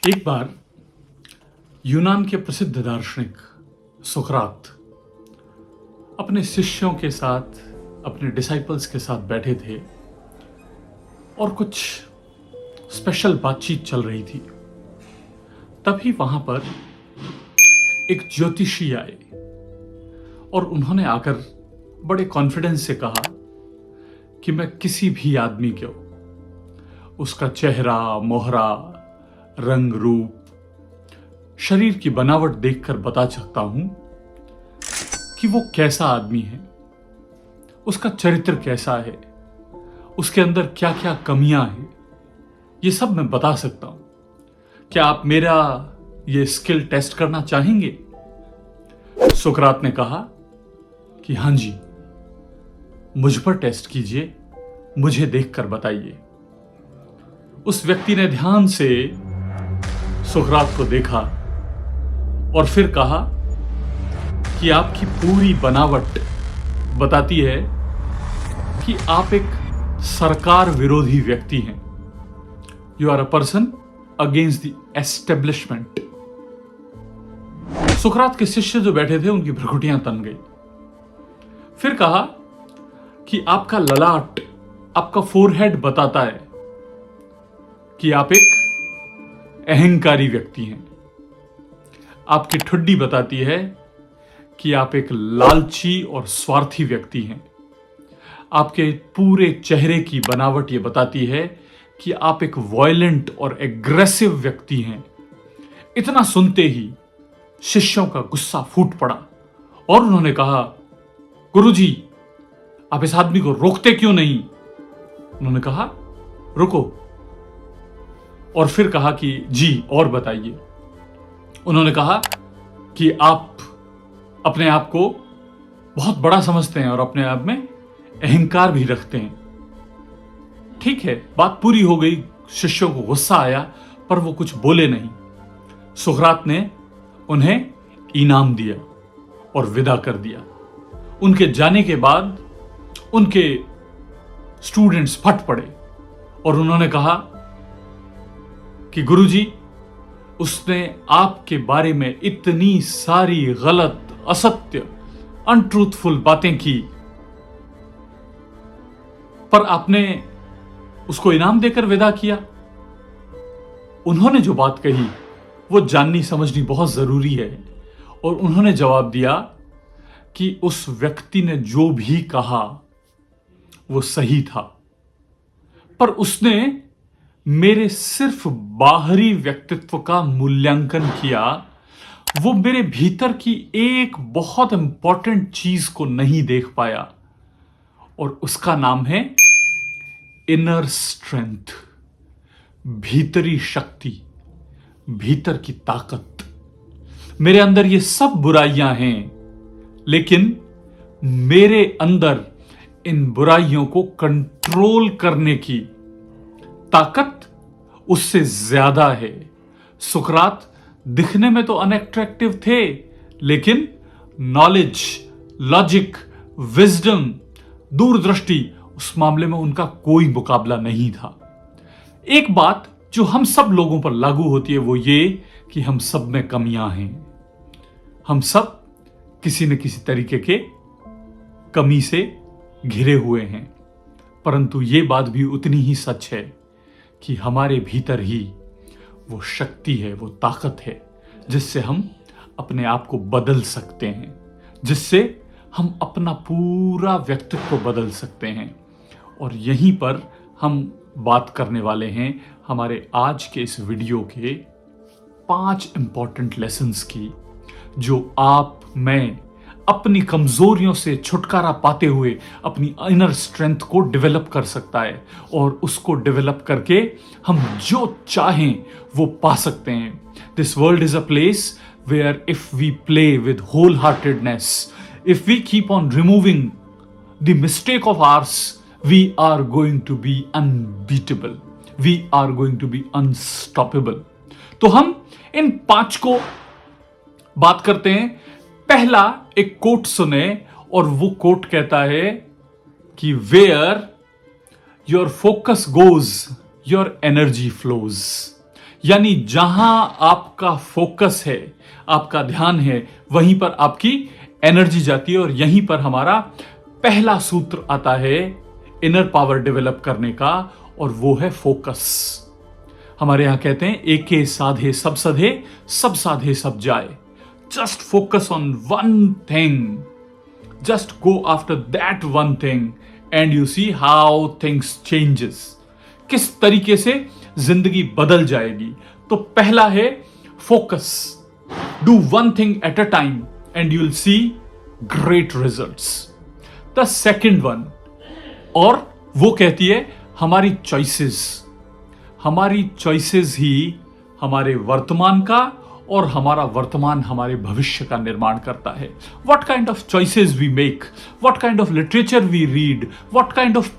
एक बार यूनान के प्रसिद्ध दार्शनिक सुकरात अपने शिष्यों के साथ, अपने डिसाइपल्स के साथ बैठे थे और कुछ स्पेशल बातचीत चल रही थी। तभी वहां पर एक ज्योतिषी आए और उन्होंने आकर बड़े कॉन्फिडेंस से कहा कि मैं किसी भी आदमी को उसका चेहरा, मोहरा, रंग रूप, शरीर की बनावट देखकर बता सकता हूं कि वो कैसा आदमी है, उसका चरित्र कैसा है, उसके अंदर क्या क्या कमियां हैं, ये सब मैं बता सकता हूं। क्या आप मेरा ये स्किल टेस्ट करना चाहेंगे? सुकरात ने कहा कि हां जी, मुझ पर टेस्ट कीजिए, मुझे देखकर बताइए। उस व्यक्ति ने ध्यान से सुकरात को देखा और फिर कहा कि आपकी पूरी बनावट बताती है कि आप एक सरकार विरोधी व्यक्ति हैं। You are a person against the establishment. सुकरात के शिष्य जो बैठे थे उनकी भ्रुकुटियां तन गई। फिर कहा कि आपका ललाट, आपका फोरहेड बताता है कि आप एक अहंकारी व्यक्ति हैं। आपकी ठुड्डी बताती है कि आप एक लालची और स्वार्थी व्यक्ति हैं। आपके पूरे चेहरे की बनावट ये बताती है कि आप एक वायलेंट और एग्रेसिव व्यक्ति हैं। इतना सुनते ही शिष्यों का गुस्सा फूट पड़ा और उन्होंने कहा, गुरुजी, आप इस आदमी को रोकते क्यों नहीं? उन्होंने कहा, रुको। और फिर कहा कि जी, और बताइए। उन्होंने कहा कि आप अपने आप को बहुत बड़ा समझते हैं और अपने आप में अहंकार भी रखते हैं। ठीक है, बात पूरी हो गई। शिष्यों को गुस्सा आया पर वो कुछ बोले नहीं। सुकरात ने उन्हें इनाम दिया और विदा कर दिया। उनके जाने के बाद उनके स्टूडेंट्स फट पड़े और उन्होंने कहा कि गुरुजी, उसने आपके बारे में इतनी सारी गलत, असत्य, अनट्रूथफुल बातें की, पर आपने उसको इनाम देकर विदा किया। उन्होंने जो बात कही वो जाननी समझनी बहुत जरूरी है। और उन्होंने जवाब दिया कि उस व्यक्ति ने जो भी कहा वो सही था, पर उसने मेरे सिर्फ बाहरी व्यक्तित्व का मूल्यांकन किया। वो मेरे भीतर की एक बहुत इंपॉर्टेंट चीज को नहीं देख पाया और उसका नाम है इनर स्ट्रेंथ, भीतरी शक्ति, भीतर की ताकत। मेरे अंदर ये सब बुराइयां हैं, लेकिन मेरे अंदर इन बुराइयों को कंट्रोल करने की ताकत उससे ज्यादा है। सुकरात दिखने में तो अनअट्रैक्टिव थे, लेकिन नॉलेज, लॉजिक, विजडम, दूरदृष्टि, उस मामले में उनका कोई मुकाबला नहीं था। एक बात जो हम सब लोगों पर लागू होती है वो ये कि हम सब में कमियां हैं। हम सब किसी न किसी तरीके के कमी से घिरे हुए हैं, परंतु ये बात भी उतनी ही सच है कि हमारे भीतर ही वो शक्ति है, वो ताकत है, जिससे हम अपने आप को बदल सकते हैं, जिससे हम अपना पूरा व्यक्तित्व बदल सकते हैं। और यहीं पर हम बात करने वाले हैं हमारे आज के इस वीडियो के 5 इंपॉर्टेंट लेसन्स की, जो आप, मैं अपनी कमजोरियों से छुटकारा पाते हुए अपनी इनर स्ट्रेंथ को डेवलप कर सकता है और उसको डेवलप करके हम जो चाहें वो पा सकते हैं। This world is a place where if we play with whole heartedness, if we keep on removing the mistake of ours, we are going to be unbeatable, we are going to be unstoppable. तो हम इन 5 को बात करते हैं। पहला एक coat सुने और वो कोट कहता है कि where your focus goes your energy flows, यानी जहां आपका फोकस है, आपका ध्यान है, वहीं पर आपकी एनर्जी जाती है। और यहीं पर हमारा पहला सूत्र आता है इनर पावर डेवलप करने का, और वो है फोकस। हमारे यहां कहते हैं एके साधे सब सधे, सब साधे सब जाए। Just focus on one thing, just go after that one thing and you see how things changes। किस तरीके से जिंदगी बदल जाएगी। तो पहला है focus, do one thing at a time and you'll see great results। the second one, और वो कहती है हमारी चॉइसेस, हमारी चॉइसेस ही हमारे वर्तमान का और हमारा वर्तमान हमारे भविष्य का निर्माण करता है। What kind of choices we make, what kind of literature we read, what kind of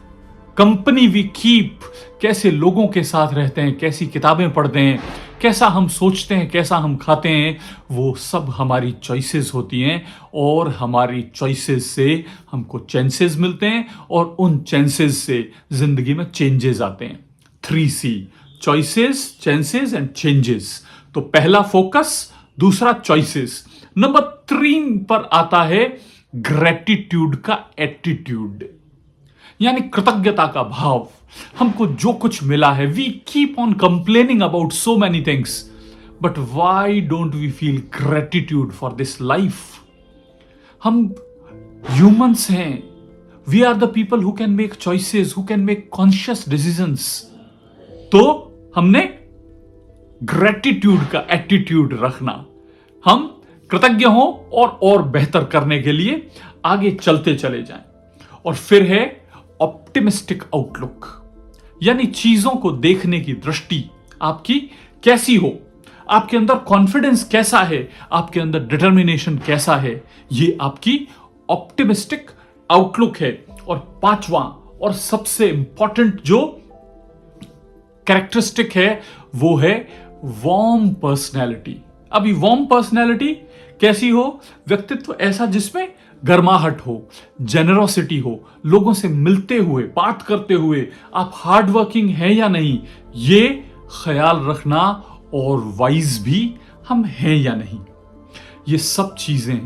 company we keep, कैसे लोगों के साथ रहते हैं, कैसी किताबें पढ़ते हैं, कैसा हम सोचते हैं, कैसा हम खाते हैं, वो सब हमारी चॉइसेस होती हैं। और हमारी चॉइसेस से हमको चांसेस मिलते हैं और उन चांसेस से जिंदगी में चेंजेस आते हैं। 3C, choices, chances and changes. तो पहला फोकस, दूसरा चॉइसेस। नंबर 3 पर आता है ग्रेटिट्यूड का एटीट्यूड, यानी कृतज्ञता का भाव। हमको जो कुछ मिला है, we keep on complaining about so many things, but why don't we feel gratitude for this life. हम ह्यूमंस हैं, we are the people who can make choices, who can make conscious decisions. तो हमने gratitude का attitude रखना, हम कृतज्ञ हों और बेहतर करने के लिए आगे चलते चले जाएं। और फिर है ऑप्टिमिस्टिक आउटलुक, यानी चीजों को देखने की दृष्टि आपकी कैसी हो, आपके अंदर कॉन्फिडेंस कैसा है, आपके अंदर डिटर्मिनेशन कैसा है, ये आपकी ऑप्टिमिस्टिक आउटलुक है। और पांचवा और सबसे इंपॉर्टेंट जो कैरेक्टरिस्टिक है वो है वार्म पर्सनैलिटी। अभी वार्म पर्सनैलिटी कैसी हो? व्यक्तित्व ऐसा जिसमें गर्माहट हो, जेनरोसिटी हो, लोगों से मिलते हुए, बात करते हुए आप हार्ड वर्किंग हैं या नहीं, ये ख्याल रखना, और वाइज भी हम हैं या नहीं। ये सब चीजें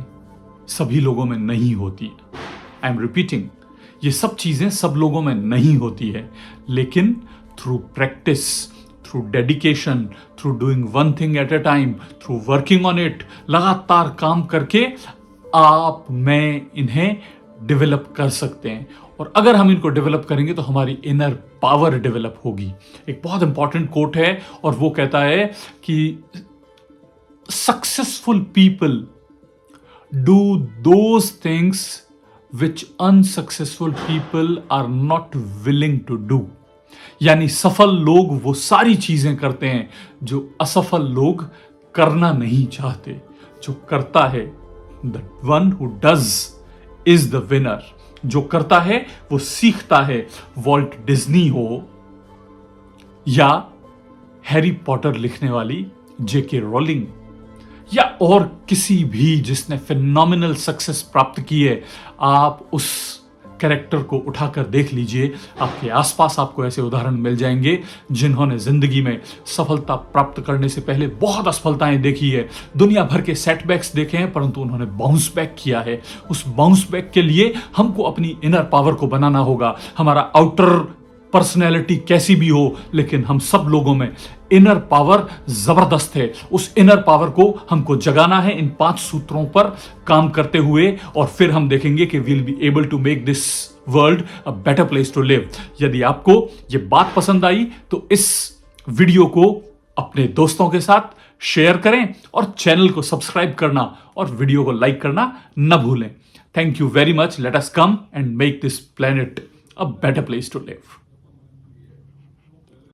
सभी लोगों में नहीं होती। आई एम रिपीटिंग, ये सब चीजें सब लोगों में नहीं होती है, लेकिन through practice, through dedication, through doing one thing at a time, through working on it, लगातार काम करके आप मैं इन्हें डेवलप कर सकते हैं। और अगर हम इनको डेवलप करेंगे तो हमारी इनर पावर डेवलप होगी। एक बहुत इंपॉर्टेंट कोट है और वो कहता है कि successful people do those things which unsuccessful people are not willing to do. यानी सफल लोग वो सारी चीजें करते हैं जो असफल लोग करना नहीं चाहते। जो करता है, the one who does is the winner. जो करता है वो सीखता है। वॉल्ट डिज्नी हो या हैरी पॉटर लिखने वाली जेके रोलिंग या और किसी भी जिसने फिनोमिनल सक्सेस प्राप्त की है, आप उस कैरेक्टर को उठाकर देख लीजिए। आपके आसपास आपको ऐसे उदाहरण मिल जाएंगे जिन्होंने जिंदगी में सफलता प्राप्त करने से पहले बहुत असफलताएं देखी है, दुनिया भर के सेटबैक्स देखे हैं, परंतु उन्होंने बाउंस बैक किया है। उस बाउंस बैक के लिए हमको अपनी इनर पावर को बनाना होगा। हमारा आउटर पर्सनैलिटी कैसी भी हो, लेकिन हम सब लोगों में इनर पावर जबरदस्त है। उस इनर पावर को हमको जगाना है इन 5 सूत्रों पर काम करते हुए, और फिर हम देखेंगे कि we'll be able to make this world a better place to live. यदि आपको ये बात पसंद आई तो इस वीडियो को अपने दोस्तों के साथ शेयर करें और चैनल को सब्सक्राइब करना और वीडियो को लाइक करना न भूलें। Thank you very much. Let us come and make this planet a better place to live.